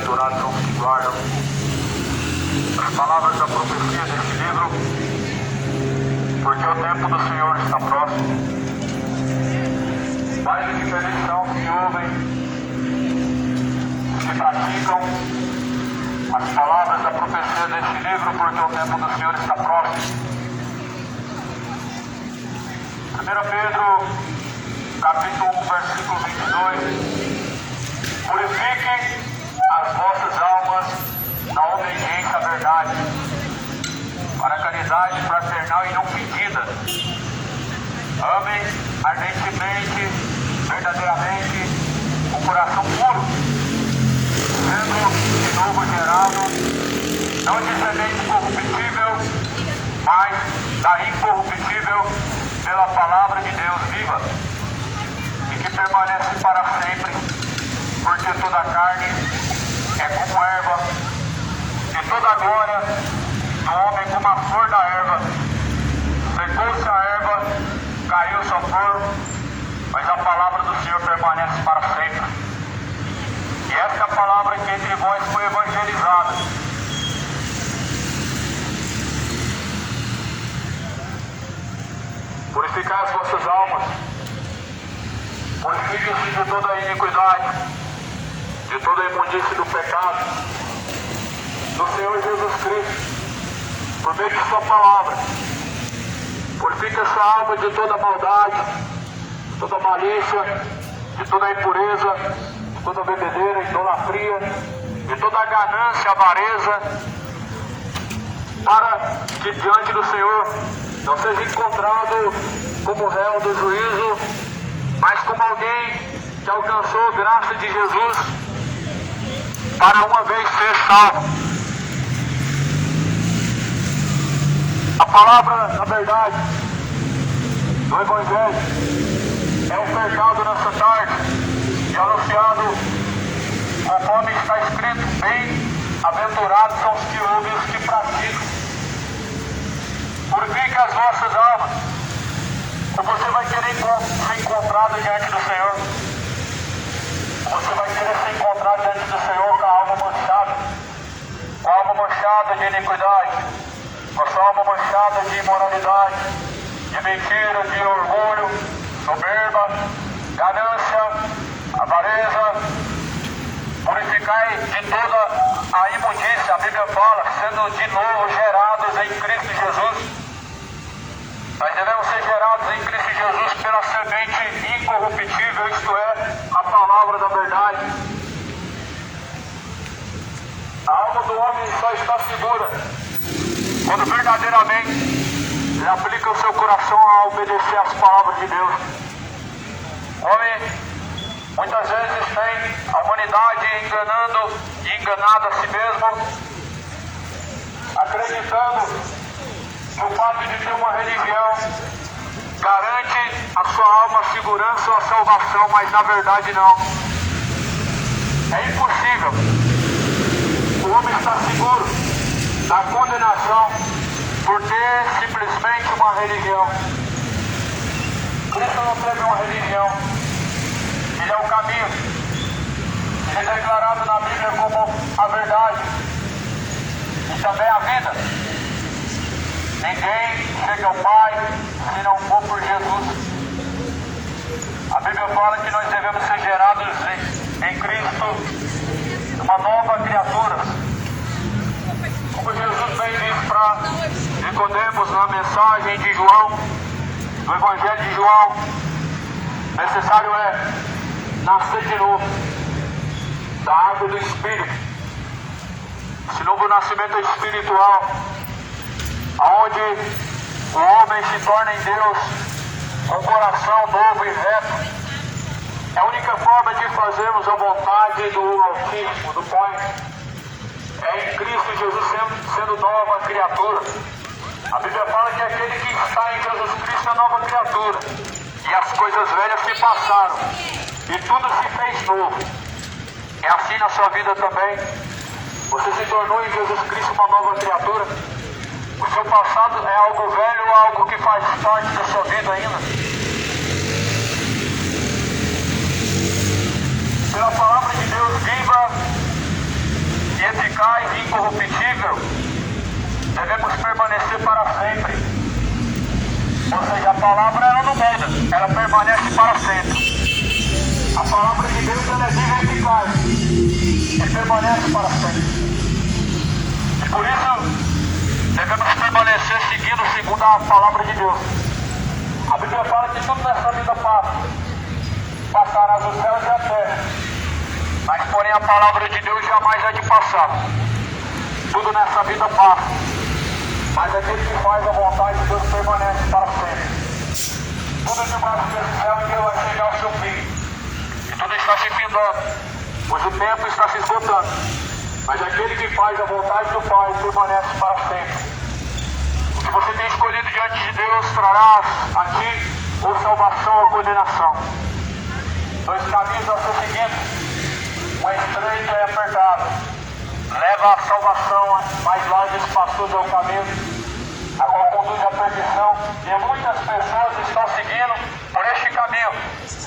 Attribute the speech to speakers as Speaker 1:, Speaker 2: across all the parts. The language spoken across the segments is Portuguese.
Speaker 1: bem-aventurados são os que guardam as palavras da profecia deste livro, porque o tempo do Senhor está próximo. Mais do que felizes são os que ouvem, os que praticam as palavras da profecia deste livro, porque o tempo do Senhor está próximo. 1 Pedro, capítulo 1, versículo 22. Purifiquem as vossas almas na obediência à verdade, para a caridade fraternal e não pedida. Amem ardentemente, verdadeiramente, com coração puro, sendo de novo gerado, não de semente corruptível, mas da incorruptível, pela palavra de Deus viva, e que permanece para sempre, porque toda a carne é como erva, e toda a glória do homem como a flor da erva. Secou-se a erva, caiu sua flor, mas a palavra do Senhor permanece para sempre. E esta é a palavra que entre vós foi evangelizada. Purificai as vossas almas, purifiquem-se de toda a iniquidade, de toda a imundície do pecado, do Senhor Jesus Cristo, por meio de sua palavra. Purifique essa alma de toda maldade, de toda malícia, de toda impureza, de toda bebedeira, idolatria, de toda ganância, avareza, para que diante do Senhor não seja encontrado como réu do juízo, mas como alguém que alcançou a graça de Jesus para uma vez ser salvo. A palavra, na verdade, do Evangelho é ofertado nessa tarde e anunciado conforme está escrito: bem-aventurados são os que ouvem e os que praticam. Purifique as vossas almas, ou você vai querer ser encontrado diante do Senhor. Você vai querer ser encontrado diante do Senhor com a alma manchada, com a alma manchada de iniquidade, com a sua alma manchada de imoralidade, de mentira, de orgulho, soberba, ganância, avareza. Purificai de toda a imundícia, a Bíblia fala, sendo de novo gerados em Cristo Jesus. Nós devemos ser gerados em Cristo Jesus pela semente incorruptível, isto é, a palavra da verdade. A alma do homem só está segura quando verdadeiramente ele aplica o seu coração a obedecer às palavras de Deus. O homem muitas vezes tem a humanidade enganando e enganado a si mesmo, acreditando que o fato de ter uma religião garante a sua alma a segurança ou a salvação, mas na verdade não. É impossível. O homem está seguro da condenação por ter simplesmente uma religião. Cristo não teve uma religião. Ele é o caminho. Ele é declarado na Bíblia como a verdade e também a vida. Ninguém chega ao Pai se não for por Jesus. A Bíblia fala que nós devemos ser gerados em Cristo, uma nova criatura. Como Jesus bem disse para Nicodemos na mensagem de João, no Evangelho de João, necessário é nascer de novo da água do Espírito. Esse novo nascimento é espiritual, onde o homem se torna em Deus com um coração novo e reto. É a única forma de fazermos a vontade do Altíssimo, do Pai, é em Cristo Jesus sendo nova criatura. A Bíblia fala que aquele que está em Jesus Cristo é nova criatura, e as coisas velhas se passaram e tudo se fez novo. É assim na sua vida também. Você se tornou em Jesus Cristo uma nova criatura. O seu passado é algo velho ou algo que faz parte da sua vida ainda? Pela palavra de Deus viva, incorruptível, devemos permanecer para sempre. Ou seja, a palavra ela não muda, ela permanece para sempre. A palavra de Deus ela é viva e eficaz e permanece para sempre. E por isso, devemos permanecer seguindo segundo a palavra de Deus. A Bíblia fala que tudo nessa vida passa. Passarás os céus e a terra. Mas porém a palavra de Deus jamais é de passar. Tudo nessa vida passa. Mas aquele que faz a vontade de Deus permanece para sempre. Tudo debaixo desse céu e Deus vai chegar ao seu fim. E tudo está se findando. Pois o tempo está se esgotando. Mas aquele que faz a vontade do Pai permanece para sempre. O que você tem escolhido diante de Deus trará a ti ou salvação ou condenação. Dois caminhos a ser seguidos. Um estreito e apertado. Leva à salvação, mais largo e espaçoso é o caminho, a qual conduz à perdição. E muitas pessoas estão seguindo por este caminho.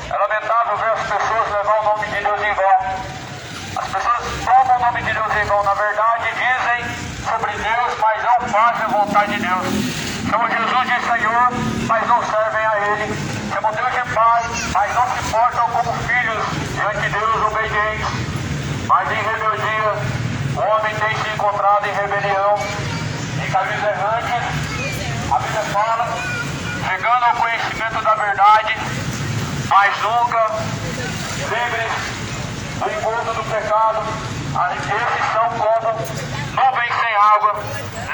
Speaker 1: É lamentável ver as pessoas levar o nome de Deus em vão. As pessoas tomam o nome de Deus em vão. Na verdade, dizem sobre Deus, mas não fazem a vontade de Deus. Chamam Jesus de Senhor, mas não servem a Ele. Chamam Deus de Pai, mas não se portam como filhos diante de Deus obedientes. Mas em rebeldia, o homem tem se encontrado em rebelião, em caminhos errantes. A Bíblia fala, chegando ao conhecimento da verdade, mas nunca livres do engodo do pecado. Esses são como nuvens sem água,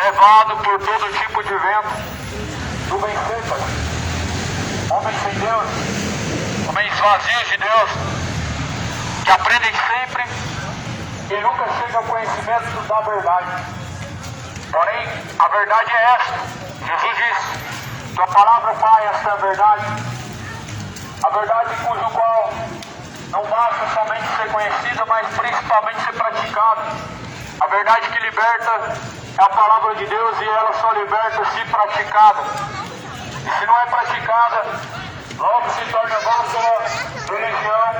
Speaker 1: levado por todo tipo de vento. Nuvens secas, homens sem Deus, homens vazios de Deus, que aprendem sempre e nunca chegam ao conhecimento da verdade. Porém, a verdade é esta. Jesus disse, tua palavra, Pai, esta é a verdade. A verdade cujo qual não basta somente ser conhecida, mas principalmente ser praticada. A verdade que liberta é a palavra de Deus e ela só liberta se praticada. E se não é praticada, logo se torna vã a sua religião,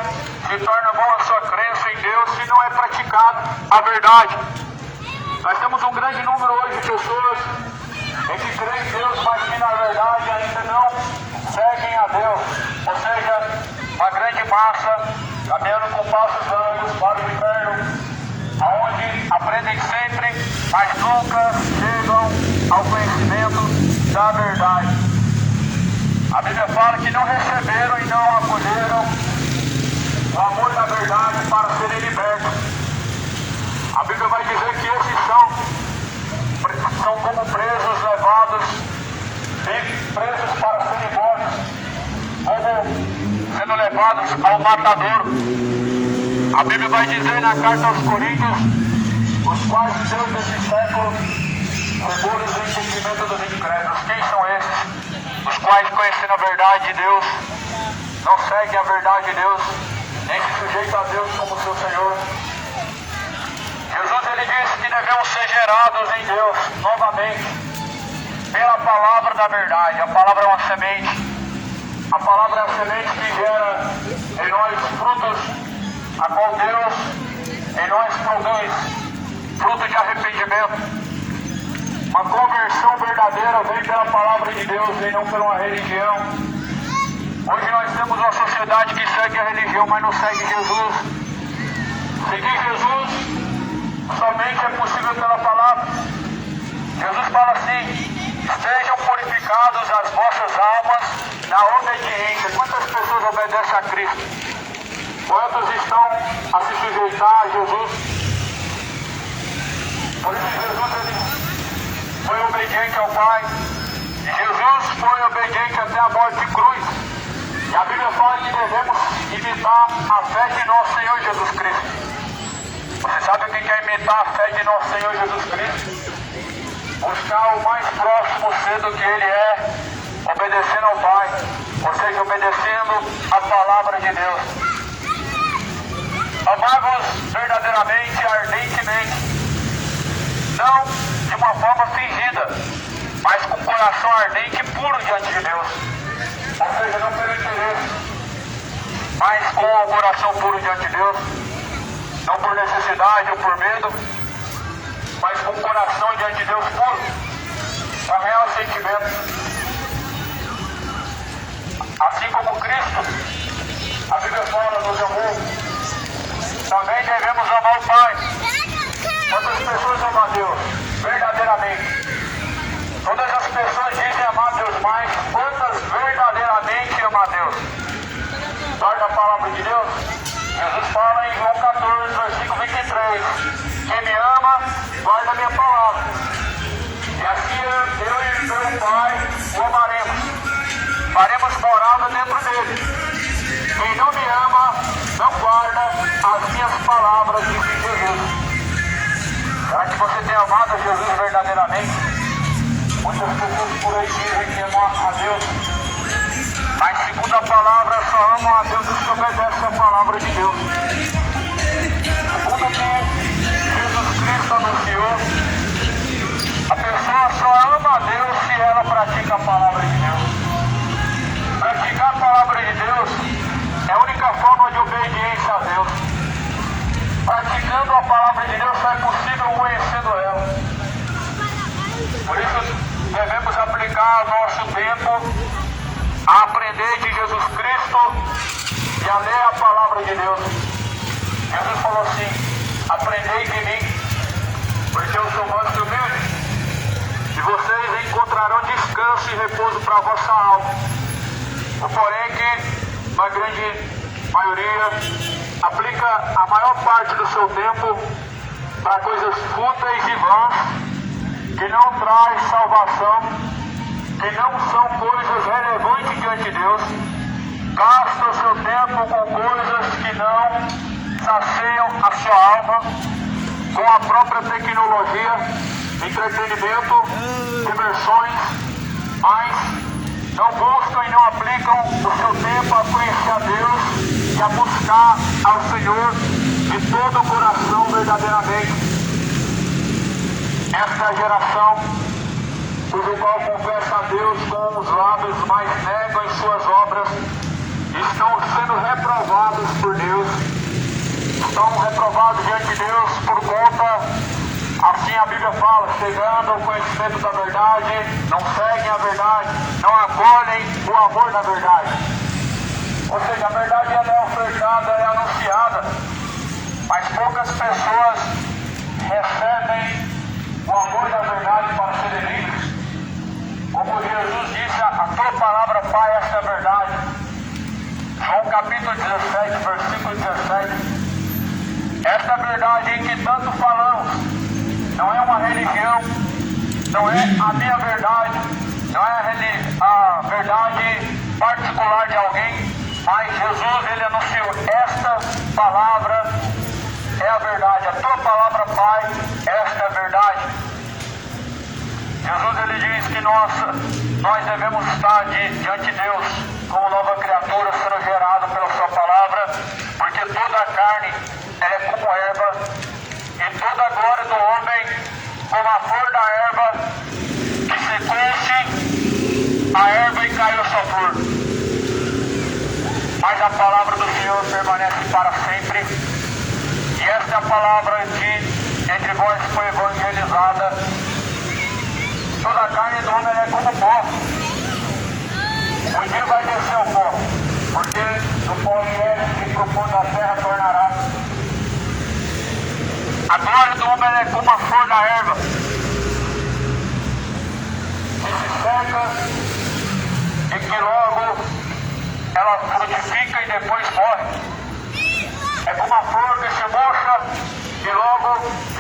Speaker 1: se torna vã a sua crença em Deus, se não é praticada a verdade. Nós temos um grande número hoje de pessoas que creem em Deus, mas que na verdade ainda não seguem a Deus. Ou seja, uma grande massa caminhando com passos largos para o inferno, aonde aprendem sempre, mas nunca chegam ao conhecimento da verdade. A Bíblia fala que não receberam e não acolheram o amor da verdade para serem libertos. A Bíblia vai dizer que esses são como presos levados e presos para serem mortos, como sendo levados ao matadouro. A Bíblia vai dizer na carta aos Coríntios, os quais Deus desse século segura o entendimento dos incrédulos. Quem são esses? Os quais, conhecendo a verdade de Deus, não seguem a verdade de Deus, nem se sujeitam a Deus como seu Senhor. Jesus ele disse que devemos ser gerados em Deus novamente pela palavra da verdade. A palavra é uma semente. A palavra é a semente que gera em nós frutos, a qual Deus em nós produz fruto de arrependimento. Uma conversão verdadeira vem pela palavra de Deus e não por uma religião. Hoje nós temos uma sociedade que segue a religião, mas não segue Jesus. Seguir Jesus somente é possível pela palavra. Jesus fala assim, estejam purificados as vossas almas na obediência. Quantas pessoas obedecem a Cristo? Quantos estão a se sujeitar a Jesus? Por isso Jesus ele foi obediente ao Pai. E Jesus foi obediente até a morte de cruz. E a Bíblia fala que devemos imitar a fé de nosso Senhor Jesus Cristo. Você sabe o que é imitar a fé de nosso Senhor Jesus Cristo? Buscar o mais próximo ser do que Ele é, obedecendo ao Pai, ou seja, obedecendo a palavra de Deus. Amar-vos verdadeiramente, ardentemente, não de uma forma fingida, mas com o coração ardente e puro diante de Deus. Ou seja, não pelo interesse, mas com o coração puro diante de Deus. Não por necessidade ou por medo, mas com o coração diante de Deus puro, com real sentimento. Assim como Cristo, a Bíblia fala, nos amou, também devemos amar o Pai. Quantas pessoas amam a Deus verdadeiramente? Todas as pessoas dizem amar a Deus, mas quantas verdadeiramente amam a Deus? Guarda a palavra de Deus. Jesus fala em João 14, versículo 23. Quem me ama, guarda a minha palavra. E assim eu e meu Pai o amaremos. Faremos morada dentro dele. Quem não me ama, não guarda as minhas palavras, disse Jesus. Será que você tem amado a Jesus verdadeiramente? Muitas pessoas por aí dizem que amam a Deus, mas segundo a palavra, só amam a Deus os que obedecem a palavra de Deus. Segundo o que Jesus Cristo anunciou, a pessoa só ama a Deus se ela pratica a palavra de Deus. Praticar a palavra de Deus é a única forma de obediência a Deus. Praticando a palavra de Deus só é possível conhecendo ela. Por isso devemos aplicar nosso tempo a aprender de Jesus Cristo e a ler a palavra de Deus. Jesus falou assim: aprendei de mim, porque eu sou manso e humilde, e vocês encontrarão descanso e repouso para a vossa alma. Porém que, na grande maioria, aplica a maior parte do seu tempo para coisas fúteis e vãs, que não traz salvação, que não são coisas relevantes diante de Deus. Gasta o seu tempo com coisas que não saciam a sua alma, com a própria tecnologia, entretenimento, diversões, mas não buscam e não aplicam o seu tempo a conhecer a Deus e a buscar ao Senhor de todo o coração verdadeiramente. Esta é a geração cujo qual confessa a Deus com os lábios, mas negam em suas obras, estão sendo reprovados por Deus. Estão reprovados diante de Deus por conta, assim a Bíblia fala, chegando ao conhecimento da verdade, não seguem a verdade, não acolhem o amor da verdade. Ou seja, a verdade ela é ofertada, ela é anunciada, mas poucas pessoas recebem o amor da verdade para serem livres. Como Jesus disse, a tua palavra, Pai, esta é a verdade. João capítulo 17, versículo 17. Esta é a verdade em que tanto falamos. Não é uma religião, não é a minha verdade, não é a verdade particular de alguém, mas Jesus, ele anunciou: esta palavra é a verdade, a tua palavra, Pai, esta é a verdade. Jesus, ele diz que nós devemos estar diante de Deus como nova criatura, sendo gerado pela sua palavra, porque toda a carne ela é como erva, e toda a glória do homem como a flor da erva, que secou-se a erva e caiu a sua flor. Mas a palavra do Senhor permanece para sempre, e esta é a palavra que entre vós foi evangelizada. Toda a carne do homem é como pó. Um dia vai descer o pó, porque do pó que pro pó da terra tornará. A glória do homem é como a flor da erva, que se seca e que logo ela frutifica e depois morre. É como a flor que se murcha e logo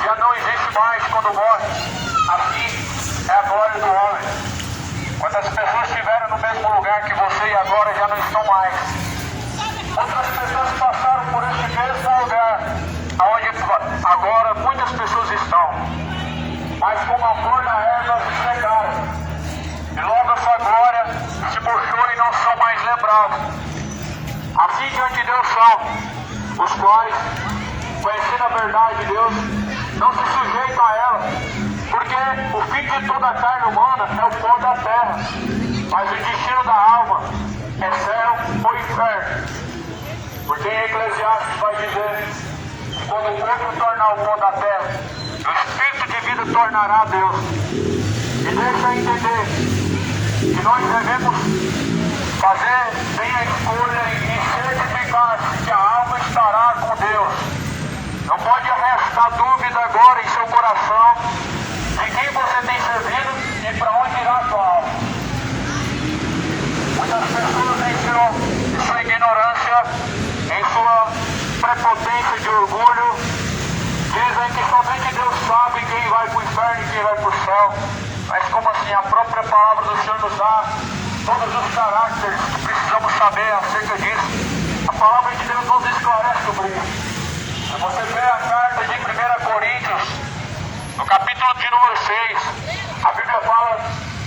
Speaker 1: já não existe mais quando morre. Assim é a glória do homem. Quando as pessoas estiverem no mesmo lugar que você e agora já não estão mais. Outras pessoas passaram por esse mesmo lugar onde agora muitas pessoas estão, mas como a flor da erva se secaram, e logo a sua glória se murchou e não são mais lembrados. Assim diante de Deus são os quais, conhecendo a verdade de Deus, não se sujeitam a ela, porque o fim de toda a carne humana é o pó da terra, mas o destino da alma é céu ou inferno. Porque em Eclesiastes vai dizer: quando o corpo tornar o pó da terra, o espírito de vida tornará a Deus. E deixa entender que nós devemos fazer bem a escolha e certificar-se que a alma estará com Deus. Não pode restar dúvida agora em seu coração de quem você tem servido e para onde irá a sua alma. Muitas pessoas em sua ignorância, em sua prepotência de orgulho, dizem que somente Deus sabe quem vai para o inferno e quem vai para o céu. Mas como assim? A própria palavra do Senhor nos dá todos os caracteres que precisamos saber acerca disso. A palavra de Deus nos esclarece sobre isso. Se você vê a carta de 1 Coríntios, no capítulo de número 6, a Bíblia fala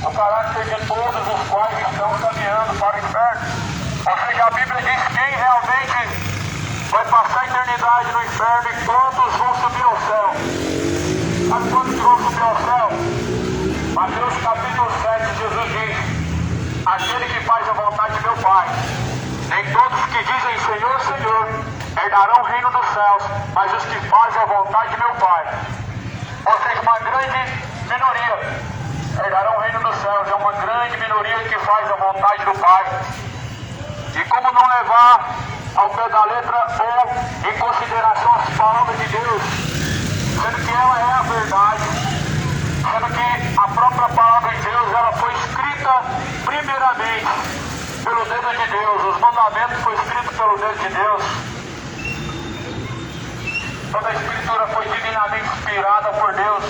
Speaker 1: o caráter de todos os quais estão caminhando para o inferno. Ou seja, a Bíblia diz quem realmente vai passar a eternidade no inferno e quantos vão subir ao céu. Sabe quantos vão subir ao céu? Mateus capítulo 7, Jesus diz: aquele que faz a vontade de meu Pai. Nem todos que dizem Senhor, Senhor, herdarão o reino dos céus, mas os que fazem a vontade de meu Pai. Ou seja, uma grande minoria herdarão o reino dos céus. É uma grande minoria que faz a vontade do Pai. E como não levar ao pé da letra ou em consideração as palavras de Deus, sendo que ela é a verdade, sendo que a própria palavra de Deus ela foi escrita primeiramente pelo dedo de Deus, os mandamentos foram escritos pelo dedo de Deus. Toda a escritura foi divinamente inspirada por Deus,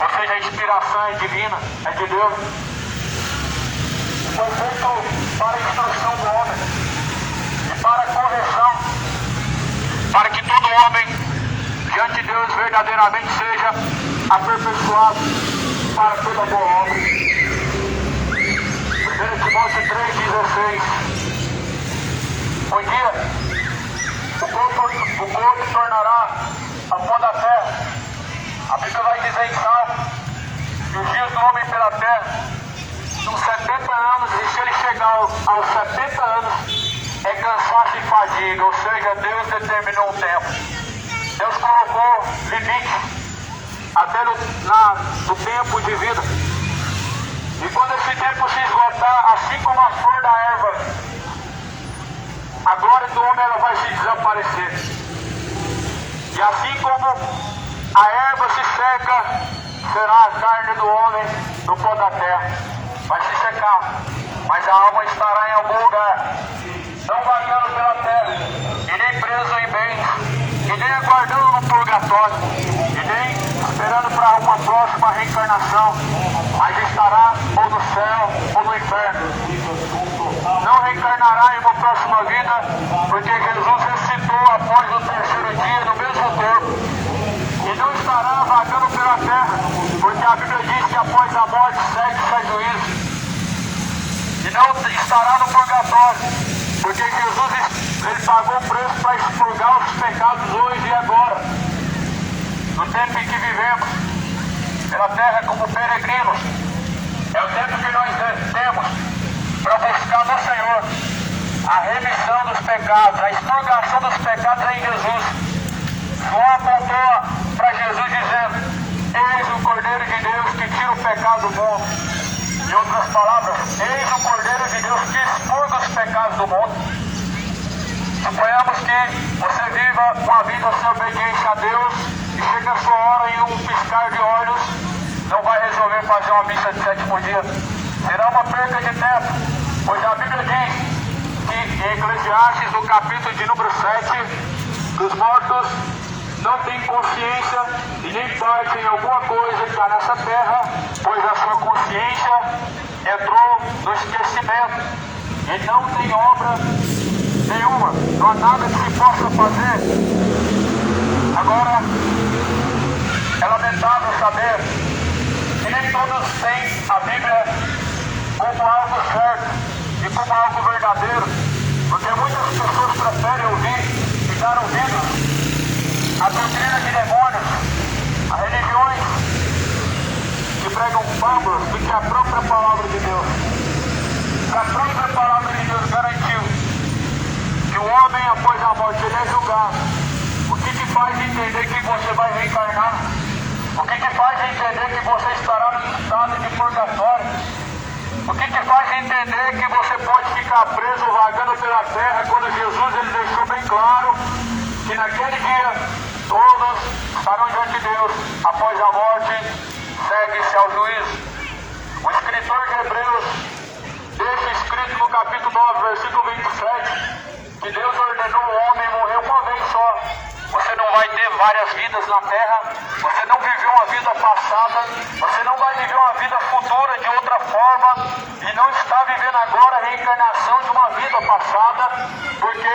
Speaker 1: ou seja, a inspiração é divina, é de Deus. Foi feito para a instrução do homem e para a correção, para que todo homem diante de Deus verdadeiramente seja aperfeiçoado para toda boa obra. 1 Timóteo 3,16. Um dia o corpo tornará a pó da terra. A Bíblia vai dizer em Salmo que os dias do homem pela terra são 70 anos, e se ele chegar aos 70 anos é cansaço e fadiga, ou seja, Deus determinou um tempo. Deus colocou limite até no tempo de vida. E quando esse tempo se esgotar, assim como a flor da erva, a glória do homem ela vai se desaparecer. E assim como a erva se seca, será a carne do homem no pó da terra. Vai se secar, mas a alma estará em algum lugar, não vagando pela terra, e nem preso em bens, e nem aguardando no purgatório, e nem esperando para uma próxima reencarnação, mas estará ou no céu ou no inferno. Não reencarnará em uma próxima vida, porque Jesus ressuscitou após o terceiro dia no mesmo corpo. E não estará vagando pela terra, porque a Bíblia diz que após a morte segue juízo. E não estará no purgatório, porque Jesus ele pagou o preço para expurgar os pecados hoje e agora, no tempo em que vivemos pela terra como peregrinos. É o tempo que nós temos para buscar no Senhor a remissão dos pecados, a expurgação dos pecados em Jesus. João apontou para Jesus dizendo: eis o Cordeiro de Deus que tira o pecado do mundo. Em outras palavras, eis o Cordeiro de Deus que expurga os pecados do mundo. Suponhamos que você viva uma vida sem obediência a Deus e chega a sua hora em um piscar de olhos, não vai resolver fazer uma missa de 7 dias. Será uma perca de tempo, pois a Bíblia diz que em Eclesiastes, no capítulo de número 7, que os mortos não têm consciência e nem parte em alguma coisa que há nessa terra, pois a sua consciência entrou no esquecimento e não tem obra nenhuma, não há nada que se possa fazer. Agora, é lamentável saber que nem todos têm a Bíblia como algo certo e como algo verdadeiro, porque muitas pessoas preferem ouvir e dar ouvidos a doutrina de demônios, a religiões que pregam fábulas do que a própria palavra de Deus. A própria palavra de Deus garantiu que o homem após a morte ele é julgado. O que te faz entender que você vai reencarnar? O que te faz entender que você estará no estado de purgatório? O que te faz entender que você pode ficar preso vagando pela terra quando Jesus ele deixou bem claro que naquele dia todos estarão diante de Deus após a morte, segue-se ao juízo. O escritor de Hebreus deixa escrito no capítulo 9, versículo 27, que Deus ordenou o homem morrer uma vez só. Você não vai ter várias vidas na terra, você não viveu uma vida passada, você não vai viver uma vida futura de outra forma e não está vivendo agora a reencarnação de uma vida passada, porque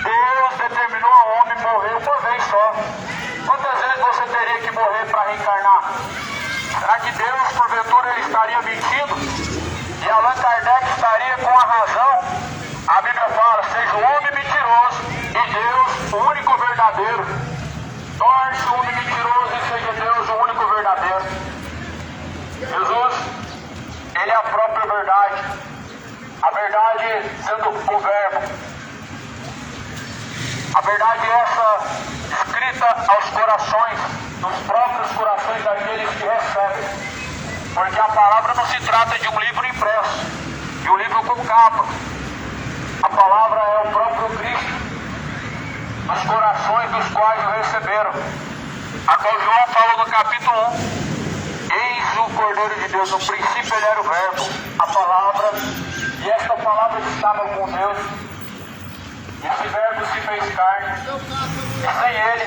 Speaker 1: Deus determinou ao homem morrer uma vez só. Quantas vezes você teria que morrer para reencarnar? Será que Deus, porventura, ele estaria mentindo? E Allan Kardec estaria com a razão? A Bíblia fala, seja o homem mentiroso e Deus o único verdadeiro. Torne-se o homem mentiroso e seja Deus o único verdadeiro. Jesus, ele é a própria verdade. A verdade sendo o verbo. A verdade é essa escrita aos corações, nos próprios corações daqueles que recebem. Porque a palavra não se trata de um livro impresso, de um livro com capa. A palavra é o próprio Cristo, nos corações dos quais o receberam. A qual João falou no capítulo 1. Eis o Cordeiro de Deus, no princípio ele era o verbo, a palavra, e esta palavra estava com Deus. Esse verbo se fez carne, e sem ele,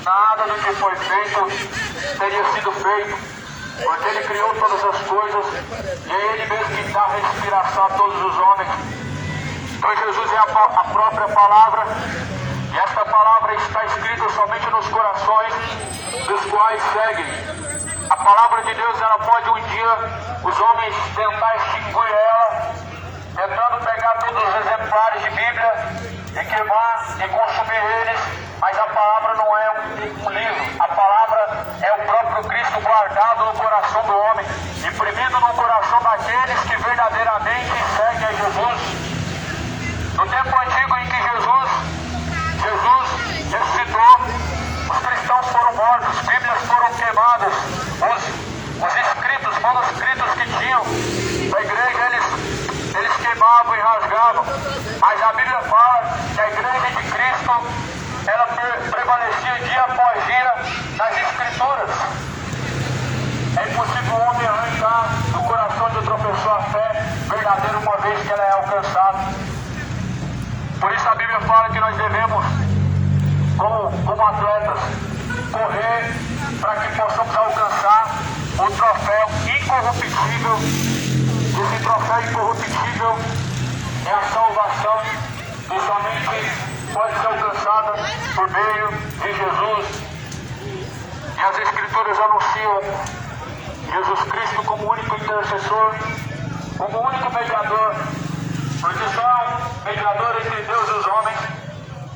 Speaker 1: nada do que foi feito teria sido feito. Porque ele criou todas as coisas, e é ele mesmo que dá respiração a todos os homens. Então Jesus é a própria palavra, e esta palavra está escrita somente nos corações dos quais seguem. A palavra de Deus, ela pode um dia os homens tentar extinguir ela, tentando pegar todos os exemplares de Bíblia e queimar e consumir eles, mas a palavra não é um livro, a palavra é o próprio Cristo guardado no coração do homem, imprimido no coração daqueles que verdadeiramente seguem a Jesus. No tempo antigo em que Jesus ressuscitou, os cristãos foram mortos, Bíblias foram queimadas, os escritos, manuscritos que tinham da igreja, eles queimavam e rasgavam. Mas a Bíblia fala que a igreja de Cristo, ela prevalecia dia após dia nas escrituras. É impossível o homem arrancar do coração de outra pessoa a fé verdadeira uma vez que ela é alcançada. Por isso a Bíblia fala que nós devemos, como atletas, correr para que possamos alcançar o troféu incorruptível. Esse troféu incorruptível é a salvação que somente pode ser alcançada por meio de Jesus. E as Escrituras anunciam Jesus Cristo como único intercessor, como único mediador, porque só há um mediador entre Deus e os homens,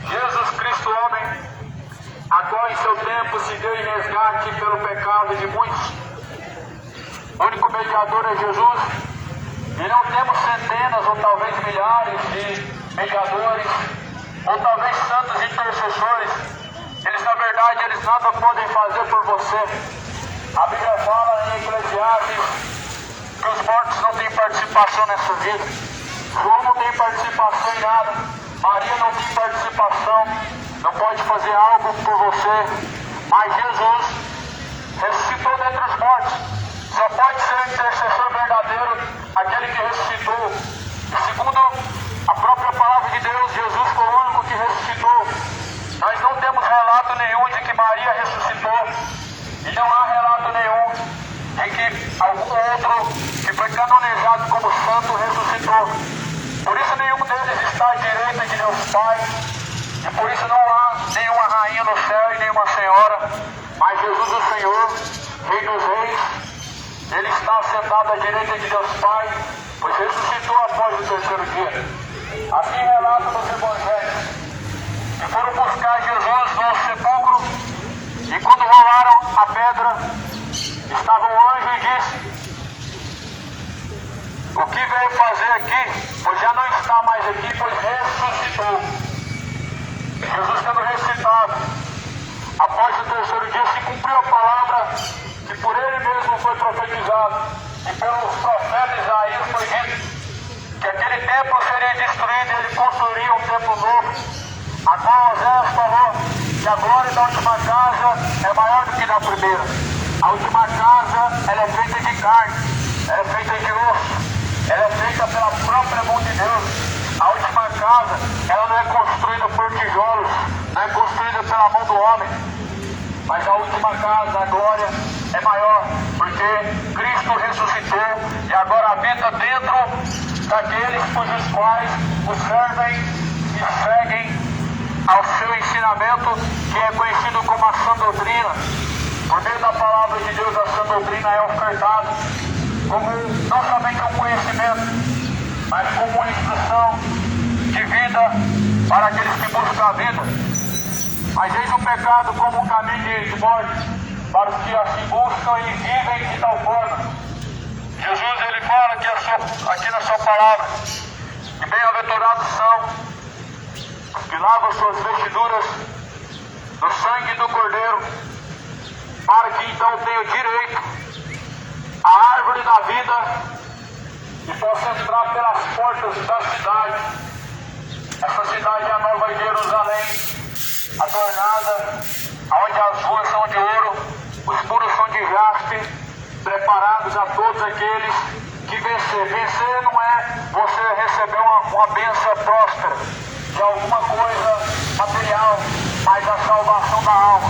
Speaker 1: Jesus Cristo homem, a qual em seu tempo se deu em resgate pelo pecado de muitos. O único mediador é Jesus, e não temos centenas ou talvez milhares de mediadores, ou talvez santos intercessores. Eles, na verdade, eles nada podem fazer por você. A Bíblia fala em Eclesiastes que os mortos não têm participação nessa vida. João não tem participação em nada. Maria não tem participação. Não pode fazer algo por você. Mas Jesus ressuscitou dentre os mortos. Só pode ser o intercessor verdadeiro aquele que ressuscitou. E segundo a própria palavra de Deus, Jesus foi o único que ressuscitou. Nós não temos relato nenhum de que Maria ressuscitou. E não há relato nenhum de que algum outro que foi canonizado como santo ressuscitou. Por isso nenhum deles está à direita de Deus Pai. E por isso não há nenhuma rainha no céu e nenhuma senhora. Mas Jesus o Senhor, Rei dos Reis, ele está sentado à direita de Deus Pai, pois ressuscitou após o terceiro dia. Assim relata nos evangelhos que foram buscar Jesus no sepulcro, e quando rolaram a pedra, estava um anjo e disse: o que veio fazer aqui? Pois já não está mais aqui, pois ressuscitou. Jesus tendo ressuscitado, após o terceiro dia se cumpriu a palavra profetizado e pelos profetas Isaías foi dito que aquele templo seria destruído e ele construiria um templo novo. A qual Oséias falou que a glória da última casa é maior do que da primeira. A última casa, ela é feita de carne, ela é feita de osso, ela é feita pela própria mão de Deus. A última casa, ela não é construída por tijolos, não é construída pela mão do homem. Mas a última casa, a glória, é maior, porque Cristo ressuscitou e agora habita dentro daqueles cujos quais o servem e seguem ao seu ensinamento, que é conhecido como a sã doutrina. Por meio da palavra de Deus, a sã doutrina é ofertada como não somente um conhecimento, mas como uma instrução de vida para aqueles que buscam a vida. Mas eis o pecado como um caminho de morte para os que assim buscam e vivem de tal forma. Jesus, ele fala aqui na sua palavra, que bem-aventurados são que lavam suas vestiduras no sangue do Cordeiro, para que então tenham direito à árvore da vida e possam entrar pelas portas da cidade. Essa cidade é a Nova Jerusalém, adornada, onde as ruas são de ouro, os muros são de jaspe, preparados a todos aqueles que vencer. Vencer não é você receber uma bênção próspera de alguma coisa material, mas a salvação da alma.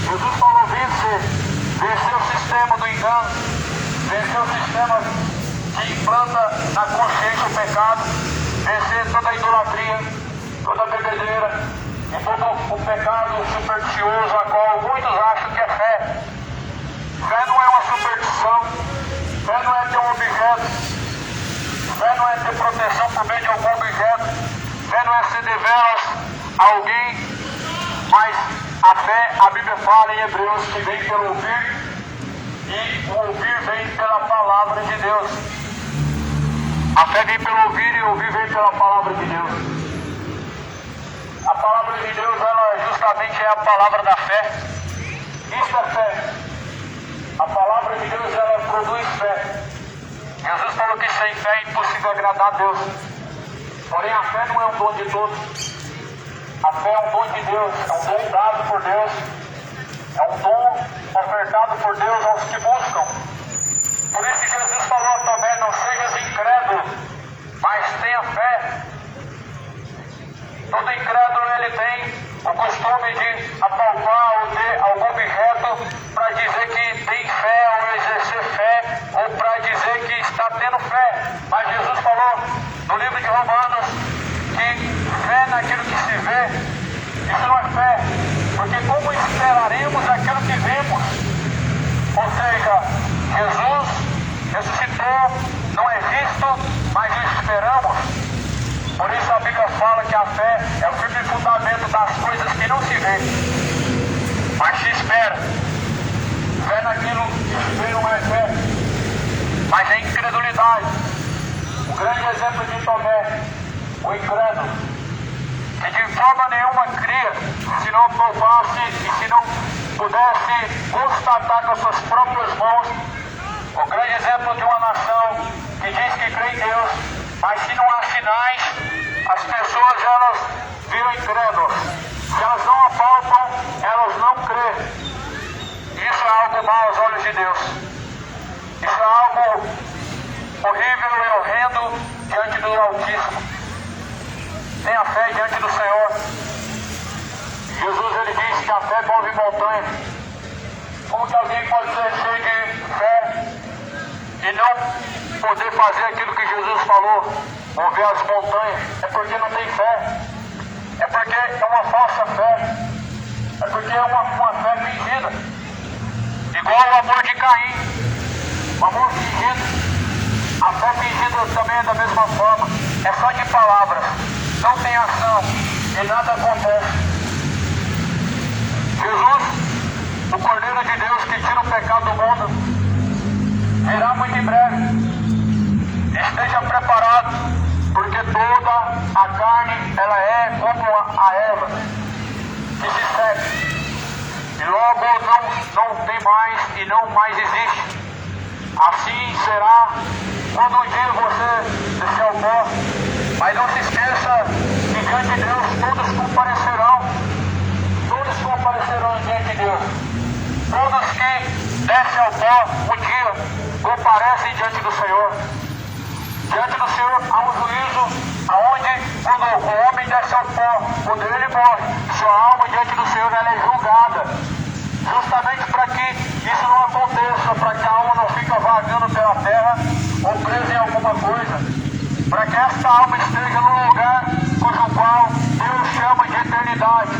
Speaker 1: Jesus falou vencer. Vencer o sistema do engano, vencer o sistema que implanta na consciência o pecado, vencer toda a idolatria, toda a bebedeira e todo o pecado supersticioso, a qual muitos acham que é fé. Fé não é uma superstição, fé não é ter um objeto, fé não é ter proteção por meio de algum objeto, fé não é ser deveras a alguém, mas a fé, a Bíblia fala em Hebreus, que vem pelo ouvir, e o ouvir vem pela palavra de Deus. A fé vem pelo ouvir e o ouvir vem pela palavra de Deus. A palavra de Deus, ela justamente é a palavra da fé. Isso é fé. A palavra de Deus, ela produz fé. Jesus falou que sem fé é impossível agradar a Deus. Porém, a fé não é um dom de todos. A fé é um dom de Deus, é um dom dado por Deus, é um dom ofertado por Deus aos que buscam. Por isso que Jesus falou também, não sejas incrédulo, mas tenha fé. Todo incrédulo, ele tem o costume de apalpar ou ter algum objeto para dizer que tem fé, ou exercer fé, ou para dizer que está tendo fé. Mas Jesus falou no livro de Romanos que fé naquilo que se vê, isso não é fé, porque como esperaremos aquilo que vemos? Ou seja, Jesus ressuscitou, não é visto, mas o esperamos. Por isso a Bíblia fala que a fé é o firme fundamento das coisas que não se vê, mas se espera. Fé naquilo que se vê não é fé, mas é incredulidade. O grande exemplo de Tomé, o incrédulo, que de forma nenhuma cria, se não provasse e se não pudesse constatar com suas próprias mãos. O grande exemplo de uma nação que diz que crê em Deus, mas se não há sinais, as pessoas, elas viram incrédulas. Se elas não apalpam, elas não crêem. Isso é algo mau aos olhos de Deus. Isso é algo horrível e horrendo diante do Altíssimo. Tenha fé diante do Senhor. Jesus, ele disse que a fé move montanha. Como que alguém pode ser cheio de fé e não poder fazer aquilo que Jesus falou, mover as montanhas? É porque não tem fé. É porque é uma falsa fé. É porque é uma fé fingida. Igual o amor de Caim. O amor fingido. A fé fingida também é da mesma forma. É só de palavras. Não tem ação. E nada acontece. Jesus, o Cordeiro de Deus que tira o pecado do mundo, virá muito em breve. Esteja preparado, porque toda a carne, ela é como a erva que se seca e logo não tem mais e não mais existe. Assim será quando um dia você descer ao pó. Mas não se esqueça que diante de Deus todos comparecerão. Todos comparecerão diante de Deus. Todos que descem ao pó um dia comparecem diante do Senhor. Diante do Senhor há um juízo aonde quando o homem desce ao pó, quando ele morre, sua alma diante do Senhor ela é julgada. Justamente para que isso não aconteça, para que a alma não fique vagando pela terra ou presa em alguma coisa. Para que esta alma esteja num lugar cujo qual Deus chama de eternidade.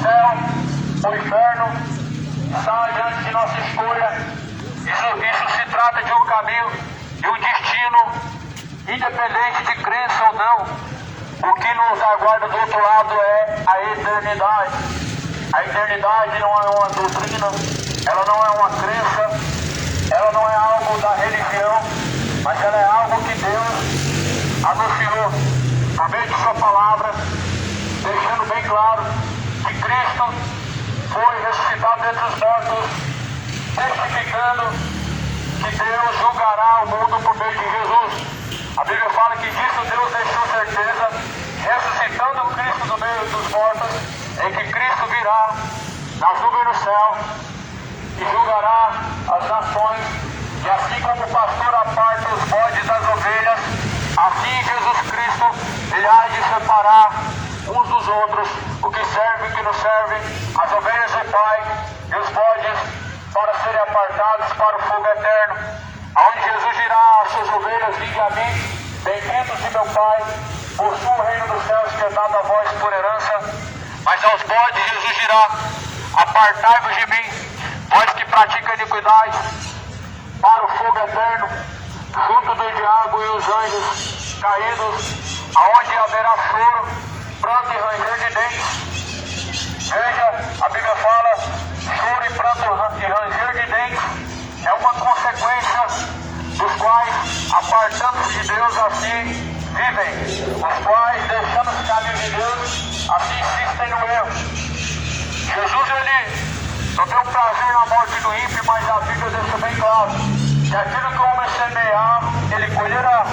Speaker 1: Céu, o inferno, está diante de nossa escolha. Isso se trata de um caminho, de um destino, independente de crença ou não. O que nos aguarda do outro lado é a eternidade. A eternidade não é uma doutrina, ela não é uma crença, ela não é algo da religião, mas ela é algo que Deus anunciou por meio de sua palavra, deixando bem claro que Cristo foi ressuscitado dentre os mortos, testificando que Deus julgará o mundo por meio de Jesus. A Bíblia fala que disso Deus deixou certeza, ressuscitando Cristo do meio dos mortos, em que Cristo virá nas nuvens do céu e julgará as nações. E assim como o pastor aparta os bodes das ovelhas, assim Jesus Cristo, ele há de separar uns dos outros, o que serve e o que não serve, as ovelhas do Pai e os bodes para serem apartados para o fogo eterno, onde Jesus dirá às suas ovelhas: vinde a mim, benditos de meu Pai, possua o reino dos céus que é dado a vós por herança. Mas aos bodes Jesus dirá: apartai-vos de mim, vós que praticam iniquidade, para o fogo eterno, junto do diabo e os anjos caídos, aonde haverá choro, pranto e ranger de dentes. Veja, a Bíblia fala: choro e pranto e ranger de dentes é uma consequência dos quais, apartando-se de Deus, assim vivem, os quais, deixando os caminhos de Deus, assim insistem no erro. Jesus, ele não deu prazer na morte do ímpio, mas a Bíblia deixa bem claro que aquilo que o homem semear, ele colherá.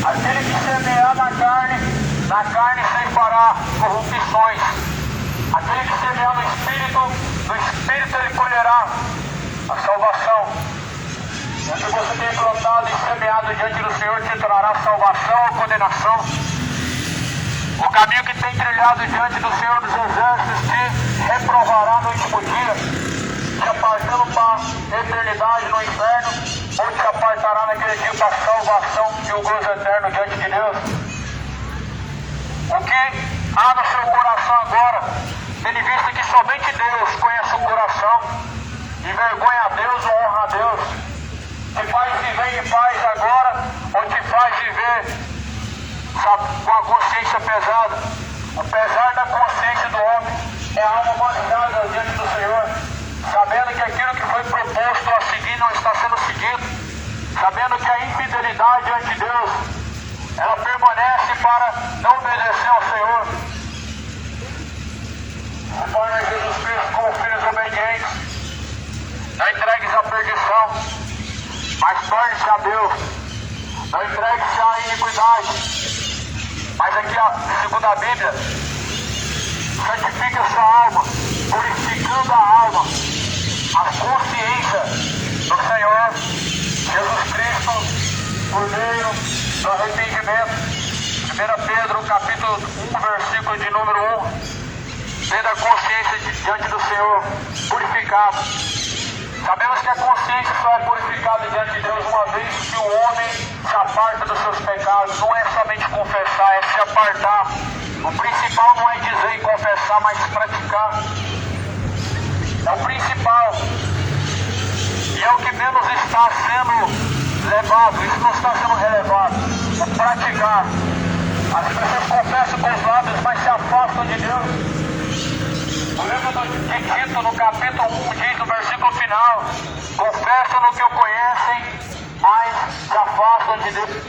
Speaker 1: Aquele que semear na carne ceifará corrupções. Aquele que semear no Espírito ele colherá a salvação. O que você tem plantado e semeado diante do Senhor te trará salvação ou condenação. O caminho que tem trilhado diante do Senhor dos Exércitos te reprovará no último dia, te apartando para a eternidade no inferno, ou te apartará naquele dia para a salvação e o gozo eterno diante de Deus. O que há no seu coração agora, tendo em vista que somente Deus conhece o coração, envergonha a Deus ou honra a Deus, te faz viver em paz agora, ou te faz viver com a consciência pesada. O pesar da consciência do homem é a alma manchada diante do Senhor, sabendo que aquilo que foi proposto a seguir não está sendo seguido, sabendo que a infidelidade diante de Deus, ela permanece para não obedecer ao Senhor. Se torna Jesus Cristo como filhos obedientes, não entregues à perdição, mas torne-se a Deus. Não entregue-se à iniquidade. Mas aqui, segundo a Bíblia, santifique a sua alma, purificando a alma, a consciência do Senhor Jesus Cristo, por meio do arrependimento. 1 Pedro, capítulo 1, versículo de número 1. Tendo a consciência diante do Senhor purificado. Sabemos que a consciência só é purificada diante de Deus uma vez que o homem se aparta dos seus pecados. Não é somente confessar, é se apartar. O principal não é dizer e confessar, mas praticar. É o principal. E é o que menos está sendo levado, isso não está sendo relevado. O praticar. As pessoas confessam com os lábios, mas se afastam de Deus. O livro de Tito, no capítulo 1, diz no versículo final: confessam no que o conhecem, mas se afastam de Deus.